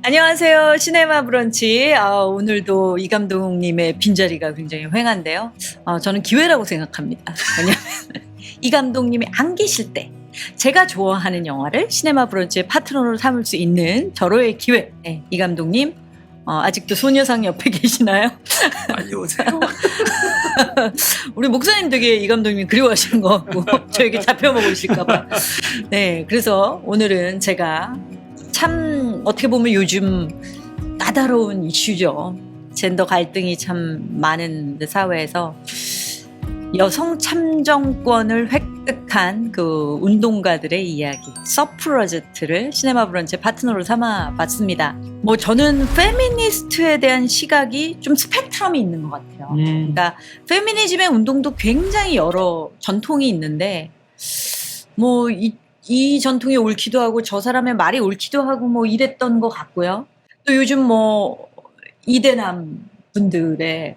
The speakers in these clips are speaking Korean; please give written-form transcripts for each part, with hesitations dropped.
안녕하세요. 시네마 브런치. 오늘도 이 감독님의 빈자리가 굉장히 횡한데요. 저는 기회라고 생각합니다. 왜냐하면 이 감독님이 안 계실 때 제가 좋아하는 영화를 시네마 브런치의 파트너로 삼을 수 있는 절호의 기회. 네, 이 감독님 아직도 소녀상 옆에 계시나요? 빨리 오세요. 우리 목사님 되게 이 감독님 그리워하시는 것 같고 저에게 잡혀먹으실까봐. 네, 그래서 오늘은 제가 참 어떻게 보면 요즘 까다로운 이슈죠. 젠더 갈등이 참 많은 사회에서 여성 참정권을 획득한 그 운동가들의 이야기, 서프러제트를 시네마 브런치 파트너로 삼아봤습니다. 저는 페미니스트에 대한 시각이 좀 스펙트럼이 있는 것 같아요. 그러니까 페미니즘의 운동도 굉장히 여러 전통이 있는데 이 전통이 옳기도 하고 저 사람의 말이 옳기도 하고 이랬던 것 같고요. 또 요즘 이대남 분들의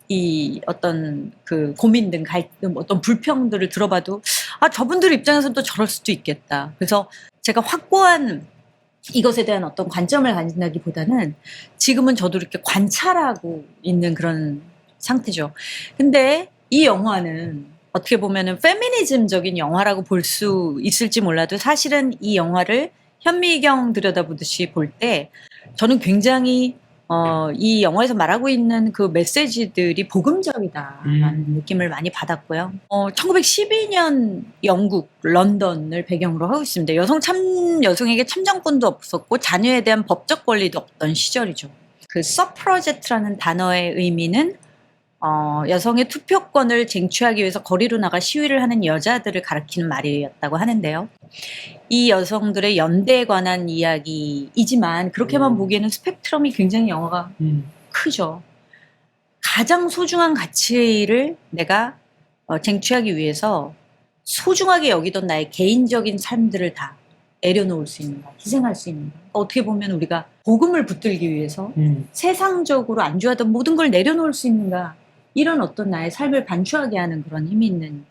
이 어떤 그 고민 등 갈등, 어떤 불평들을 들어봐도 저분들 입장에서는 또 저럴 수도 있겠다. 그래서 제가 확고한 이것에 대한 어떤 관점을 가진다기보다는 지금은 저도 이렇게 관찰하고 있는 그런 상태죠. 근데 이 영화는 어떻게 보면은 페미니즘적인 영화라고 볼 수 있을지 몰라도 사실은 이 영화를 현미경 들여다보듯이 볼 때 저는 굉장히 이 영화에서 말하고 있는 그 메시지들이 복음적이다라는 느낌을 많이 받았고요. 1912년 영국 런던을 배경으로 하고 있습니다. 여성에게 참정권도 없었고 자녀에 대한 법적 권리도 없던 시절이죠. 그 서프러제트라는 단어의 의미는 여성의 투표권을 쟁취하기 위해서 거리로 나가 시위를 하는 여자들을 가리키는 말이었다고 하는데요. 이 여성들의 연대에 관한 이야기이지만 그렇게만 보기에는 스펙트럼이 굉장히 영화가 크죠. 가장 소중한 가치를 내가 쟁취하기 위해서 소중하게 여기던 나의 개인적인 삶들을 다 내려놓을 수 있는가, 희생할 수 있는가. 어떻게 보면 우리가 복음을 붙들기 위해서 세상적으로 안주하던 모든 걸 내려놓을 수 있는가, 이런 어떤 나의 삶을 반추하게 하는 그런 힘이 있는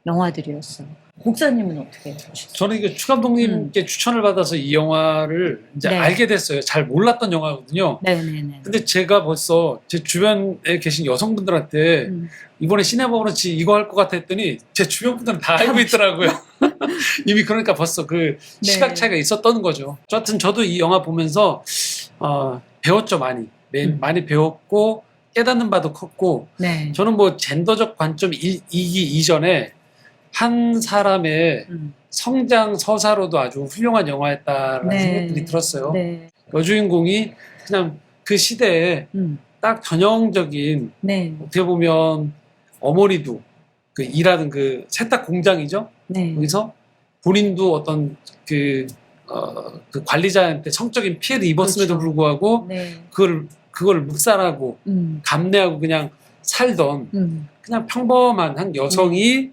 영화들이었어요. 목사님은 어떻게 보셨어요? 저는 이게 추 감독님께 추천을 받아서 이 영화를 이제 네. 알게 됐어요. 잘 몰랐던 영화거든요. 네네네. 근데 제가 벌써 제 주변에 계신 여성분들한테 이번에 시네마 브런치 이거 할 것 같아 했더니 제 주변 분들은 다 알고 있더라고요. 이미 그러니까 벌써 그 시각 차이가 있었던 거죠. 하여튼 저도 이 영화 보면서 배웠죠. 많이 배웠고 깨닫는 바도 컸고 네. 저는 젠더적 관점 이기 이전에 한 사람의 성장 서사로도 아주 훌륭한 영화였다라는 생각들이 들었어요. 네. 여주인공이 그냥 그 시대에 딱 전형적인 어떻게 보면 어머니도 그 일하는 그 세탁 공장이죠. 거기서 본인도 어떤 그 관리자한테 성적인 피해를 입었음에도 그렇죠. 불구하고 그걸 묵살하고 감내하고 그냥 살던 그냥 평범한 한 여성이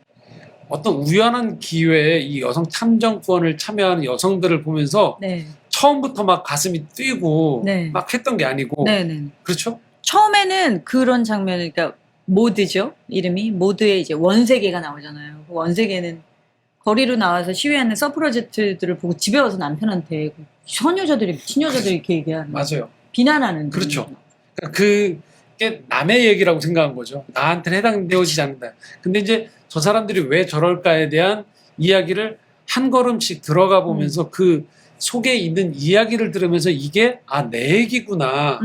어떤 우연한 기회에 이 여성 참정권을 참여하는 여성들을 보면서 처음부터 막 가슴이 뛰고 막 했던 게 아니고 그렇죠? 처음에는 그런 장면을, 그러니까 모드죠. 이름이 모드에 이제 원세계가 나오잖아요. 그 원세계는 거리로 나와서 시위하는 서프러제트들을 보고 집에 와서 남편한테 처녀자들이 미친 여자들이 이렇게 얘기하는, 맞아요. 비난하는. 그렇죠. 그게 남의 얘기라고 생각한 거죠. 나한테는 해당되어지지 않는다. 근데 이제 저 사람들이 왜 저럴까에 대한 이야기를 한 걸음씩 들어가 보면서 그 속에 있는 이야기를 들으면서 이게 내 얘기구나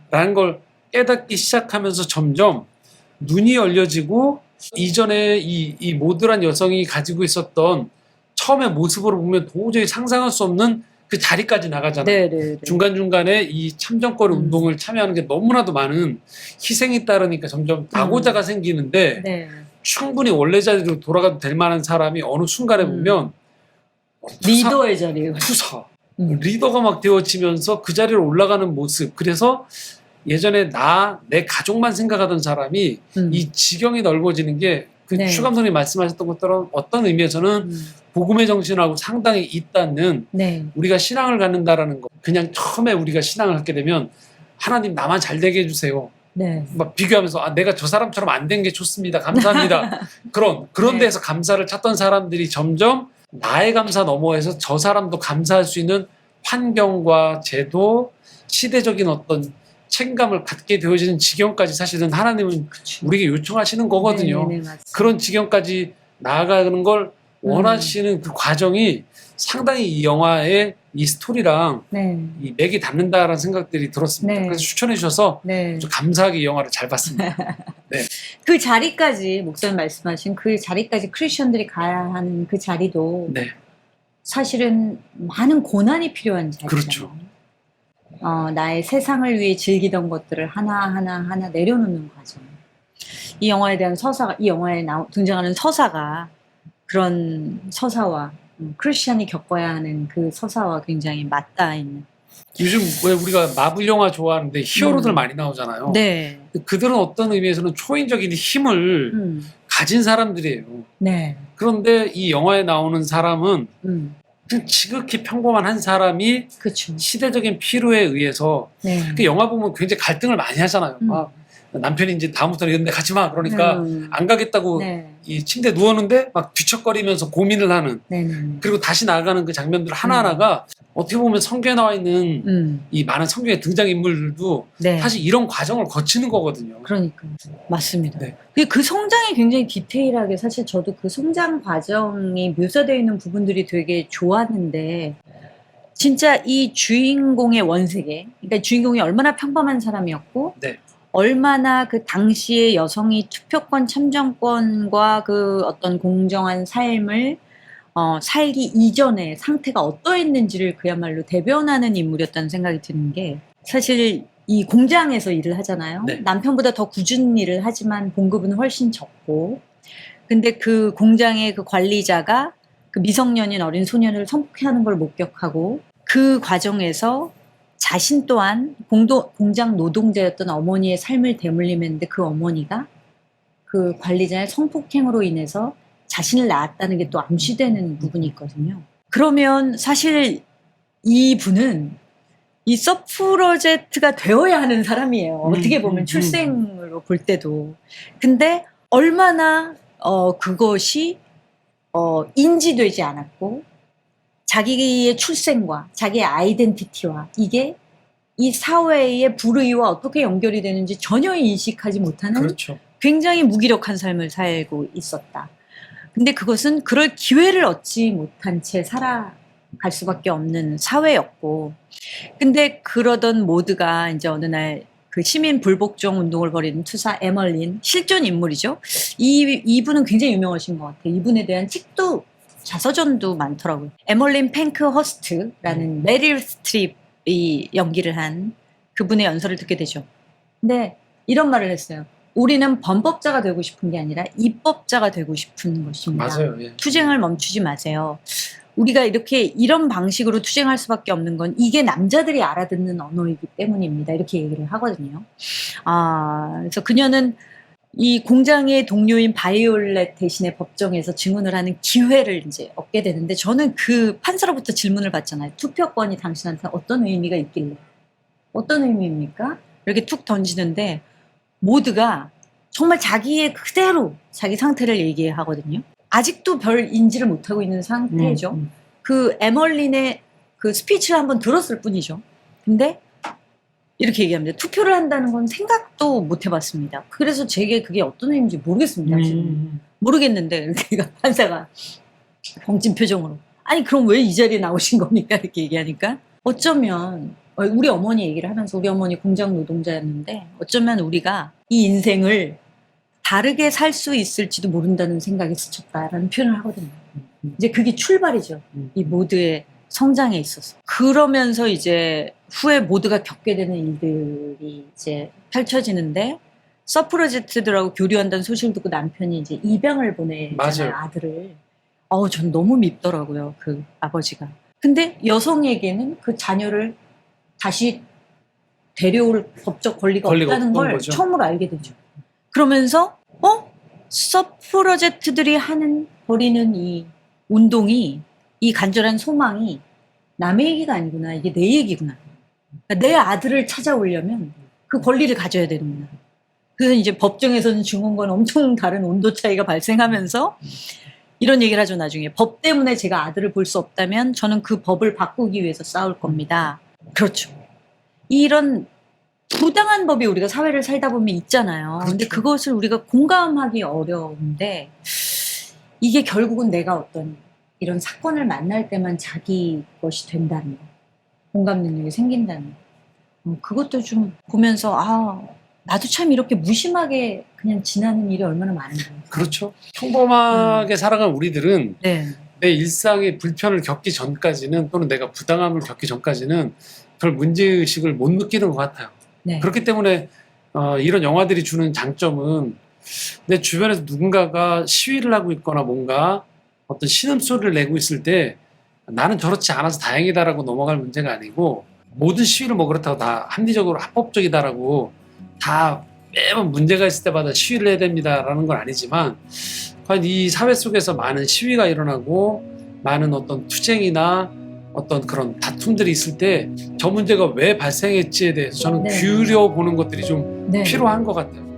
라는 걸 깨닫기 시작하면서 점점 눈이 열려지고 이전에 이 모드란 여성이 가지고 있었던 처음의 모습으로 보면 도저히 상상할 수 없는 그 자리까지 나가잖아요. 중간중간에 이 참정권 운동을 참여하는 게 너무나도 많은 희생이 따르니까 점점 낙오자가 생기는데 충분히 원래 자리로 돌아가도 될 만한 사람이 어느 순간에 보면 리더의 자리에 투사 리더가 막 되어지면서 그 자리로 올라가는 모습. 그래서 예전에 내 가족만 생각하던 사람이 이 지경이 넓어지는 게 추 감독님 말씀하셨던 것처럼 어떤 의미에서는 복음의 정신하고 상당히 있다는 우리가 신앙을 갖는다라는 거. 그냥 처음에 우리가 신앙을 갖게 되면 하나님 나만 잘 되게 해주세요. 막 비교하면서 내가 저 사람처럼 안 된 게 좋습니다. 감사합니다. 그런 데서 감사를 찾던 사람들이 점점 나의 감사 너머에서 저 사람도 감사할 수 있는 환경과 제도 시대적인 어떤 책임감을 갖게 되어지는 지경까지 사실은 하나님은 그쵸. 우리에게 요청하시는 거거든요. 네네네, 맞습니다. 그런 지경까지 나아가는 걸 원하시는 그 과정이 상당히 이 영화의 이 스토리랑 네. 이 맥이 닿는다라는 생각들이 들었습니다. 네. 그래서 추천해 주셔서 네. 좀 감사하게 이 영화를 잘 봤습니다. 그 자리까지 목사님 말씀하신 그 자리까지 크리스천들이 가야 하는 그 자리도 네, 사실은 많은 고난이 필요한 자리잖아요. 그렇죠. 나의 세상을 위해 즐기던 것들을 하나 내려놓는 과정. 이 영화에 대한 서사가, 이 영화에 등장하는 서사가 그런 서사와 크리스천이 겪어야 하는 그 서사와 굉장히 맞닿아 있는. 요즘 왜 우리가 마블 영화 좋아하는데 히어로들 많이 나오잖아요. 네. 그들은 어떤 의미에서는 초인적인 힘을 가진 사람들이에요. 네. 그런데 이 영화에 나오는 사람은 음. 그냥 지극히 평범한 한 사람이 그렇죠. 시대적인 필요에 의해서 네. 그 영화 보면 굉장히 갈등을 많이 하잖아요. 막 남편이 이제 다음부터는 이런 데 가지 마 그러니까 안 가겠다고 네. 이 침대에 누웠는데 막 뒤척거리면서 고민을 하는 네. 그리고 다시 나아가는 그 장면들 하나하나가 어떻게 보면 성경에 나와 있는 이 많은 성경의 등장인물들도 네. 사실 이런 과정을 거치는 거거든요. 그러니까 맞습니다. 네. 그 성장이 굉장히 디테일하게 사실 저도 그 성장 과정이 묘사되어 있는 부분들이 되게 좋았는데 진짜 이 주인공의 원세계, 그러니까 주인공이 얼마나 평범한 사람이었고 네. 얼마나 그 당시의 여성이 투표권, 참정권과 그 어떤 공정한 삶을 살기 이전의 상태가 어떠했는지를 그야말로 대변하는 인물이었다는 생각이 드는 게 사실 이 공장에서 일을 하잖아요. 네. 남편보다 더 굳은 일을 하지만 봉급은 훨씬 적고 근데 그 공장의 그 관리자가 그 미성년인 어린 소년을 성폭행하는 걸 목격하고 그 과정에서 자신 또한 공장 노동자였던 어머니의 삶을 대물림했는데 그 어머니가 그 관리자의 성폭행으로 인해서 자신을 낳았다는 게 또 암시되는 부분이 있거든요. 그러면 사실 이분은 이 서프러제트가 되어야 하는 사람이에요. 어떻게 보면 출생으로 볼 때도. 근데 얼마나 그것이 인지되지 않았고 자기의 출생과 자기의 아이덴티티와 이게 이 사회의 불의와 어떻게 연결이 되는지 전혀 인식하지 못하는 그렇죠. 굉장히 무기력한 삶을 살고 있었다. 근데 그것은 그럴 기회를 얻지 못한 채 살아갈 수밖에 없는 사회였고, 근데 그러던 모두가 이제 어느 날 그 시민 불복종 운동을 벌이는 투사 에멀린, 실존 인물이죠. 이분은 굉장히 유명하신 것 같아요. 이분에 대한 책도 자서전도 많더라고요. 에멀린 팽크허스트라는 메릴 스트립이 연기를 한 그분의 연설을 듣게 되죠. 근데 이런 말을 했어요. 우리는 범법자가 되고 싶은 게 아니라 입법자가 되고 싶은 것입니다. 맞아요. 예. 투쟁을 멈추지 마세요. 우리가 이런 방식으로 투쟁할 수밖에 없는 건 이게 남자들이 알아듣는 언어이기 때문입니다. 이렇게 얘기를 하거든요. 그래서 그녀는 이 공장의 동료인 바이올렛 대신에 법정에서 증언을 하는 기회를 이제 얻게 되는데 저는 그 판사로부터 질문을 받잖아요. 투표권이 당신한테 어떤 의미가 있길래? 어떤 의미입니까? 이렇게 툭 던지는데 모두가 정말 자기의 그대로 자기 상태를 얘기하거든요. 아직도 별 인지를 못하고 있는 상태죠. 그 에멀린의 그 스피치를 한번 들었을 뿐이죠. 근데 이렇게 얘기합니다. 투표를 한다는 건 생각도 못 해봤습니다. 그래서 제게 그게 어떤 의미인지 모르겠습니다. 지금. 모르겠는데 그러니까 판사가 벙찐 표정으로 아니 그럼 왜 이 자리에 나오신 겁니까? 이렇게 얘기하니까 어쩌면 우리 어머니 얘기를 하면서 우리 어머니 공장 노동자였는데 어쩌면 우리가 이 인생을 다르게 살 수 있을지도 모른다는 생각이 스쳤다라는 표현을 하거든요. 이제 그게 출발이죠. 이 모두의 성장에 있어서. 그러면서 이제 후에 모두가 겪게 되는 일들이 이제 펼쳐지는데 서프러제트들하고 교류한다는 소식을 듣고 남편이 이제 입양을 보내잖아요. 맞아요. 아들을. 전 너무 밉더라고요. 그 아버지가. 근데 여성에게는 그 자녀를 다시 데려올 법적 권리가 없다는 걸 거죠. 처음으로 알게 되죠. 그러면서 서프러제트들이 벌이는 이 운동이 이 간절한 소망이 남의 얘기가 아니구나. 이게 내 얘기구나. 그러니까 내 아들을 찾아오려면 그 권리를 가져야 되는구나. 그래서 이제 법정에서는 증언과는 엄청 다른 온도 차이가 발생하면서 이런 얘기를 하죠. 나중에 법 때문에 제가 아들을 볼 수 없다면 저는 그 법을 바꾸기 위해서 싸울 겁니다. 그렇죠. 이런 부당한 법이 우리가 사회를 살다 보면 있잖아요. 근데 그렇죠. 그것을 우리가 공감하기 어려운데 이게 결국은 내가 어떤 이런 사건을 만날 때만 자기 것이 된다는 거. 공감 능력이 생긴다는 거. 그것도 좀 보면서 아 나도 참 이렇게 무심하게 그냥 지나는 일이 얼마나 많은가. 그렇죠. 평범하게 살아간 우리들은 네. 내 일상의 불편을 겪기 전까지는 또는 내가 부당함을 겪기 전까지는 별 문제의식을 못 느끼는 것 같아요. 네. 그렇기 때문에 이런 영화들이 주는 장점은 내 주변에서 누군가가 시위를 하고 있거나 뭔가 어떤 신음소리를 내고 있을 때 나는 저렇지 않아서 다행이다라고 넘어갈 문제가 아니고 모든 시위를 뭐 그렇다고 다 합리적으로 합법적이다라고 다 매번 문제가 있을 때마다 시위를 해야 됩니다라는 건 아니지만 과연 이 사회 속에서 많은 시위가 일어나고 많은 어떤 투쟁이나 어떤 그런 다툼들이 있을 때 저 문제가 왜 발생했지에 대해서 저는 네. 기울여 보는 것들이 좀 네. 필요한 것 같아요.